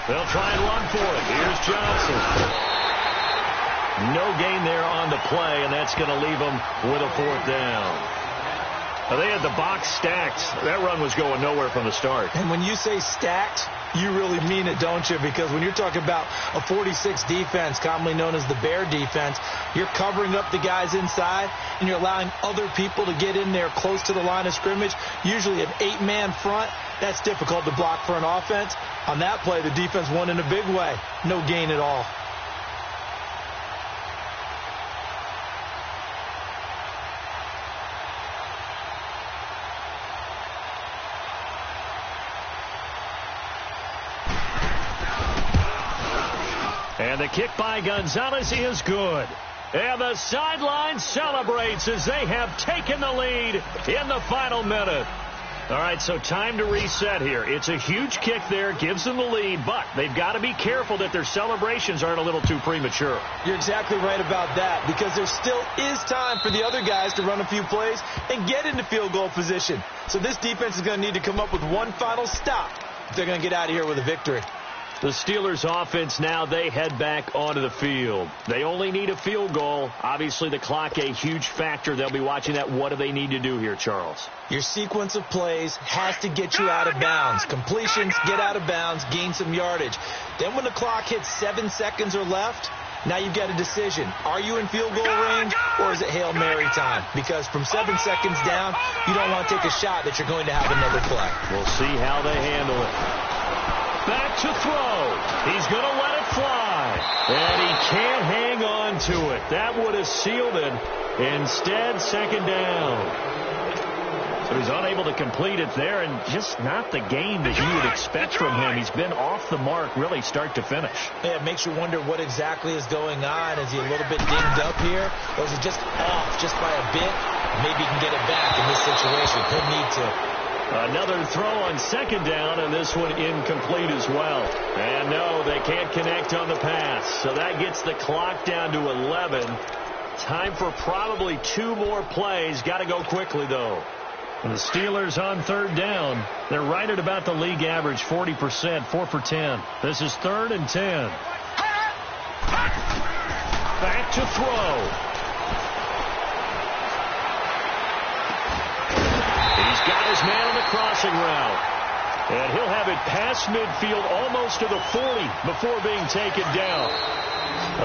A: They'll try and run for it. Here's Johnson. No gain there on the play, and that's going to leave them with a 4th down. They had the box stacked. That run was going nowhere from the start.
B: And when you say stacked, you really mean it, don't you? Because when you're talking about a 46 defense, commonly known as the Bear defense, you're covering up the guys inside, and you're allowing other people to get in there close to the line of scrimmage, usually an 8-man front. That's difficult to block for an offense. On that play, the defense won in a big way. No gain at all.
A: And the kick by Gonzalez is good. And the sideline celebrates as they have taken the lead in the final minute. All right, so time to reset here. It's a huge kick there, gives them the lead, but they've got to be careful that their celebrations aren't a little too premature.
B: You're exactly right about that, because there still is time for the other guys to run a few plays and get into field goal position. So this defense is going to need to come up with one final stop if they're going to get out of here with a victory.
A: The Steelers offense now, they head back onto the field. They only need a field goal. Obviously, the clock a huge factor. They'll be watching that. What do they need to do here, Charles?
B: Your sequence of plays has to get you out of bounds. Completions, get out of bounds, gain some yardage. Then when the clock hits 7 seconds or left, now you've got a decision. Are you in field goal range, or is it Hail Mary time? Because from 7 seconds down, you don't want to take a shot that you're going to have another play.
A: We'll see how they handle it. Back to throw. He's going to let it fly. And he can't hang on to it. That would have sealed it. Instead, second down. So he's unable to complete it there, and just not the game that you would expect from him. He's been off the mark really start to finish.
B: Yeah, it makes you wonder what exactly is going on. Is he a little bit dinged up here, or is he just off just by a bit? Maybe he can get it back in this situation. He'll need to.
A: Another throw on second down, and this one incomplete as well. And no, they can't connect on the pass. So that gets the clock down to 11. Time for probably 2 more plays. Got to go quickly, though. And the Steelers on third down. They're right at about the league average, 40%, 4 for 10. This is 3rd and 10. Back to throw. He's got his man on the crossing route. And he'll have it past midfield almost to the 40 before being taken down.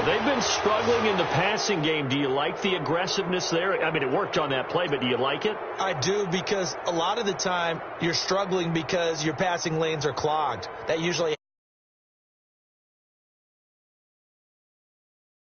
A: They've been struggling in the passing game. Do you like the aggressiveness there? I mean, it worked on that play, but do you like it?
B: I do, because a lot of the time you're struggling because your passing lanes are clogged. That usually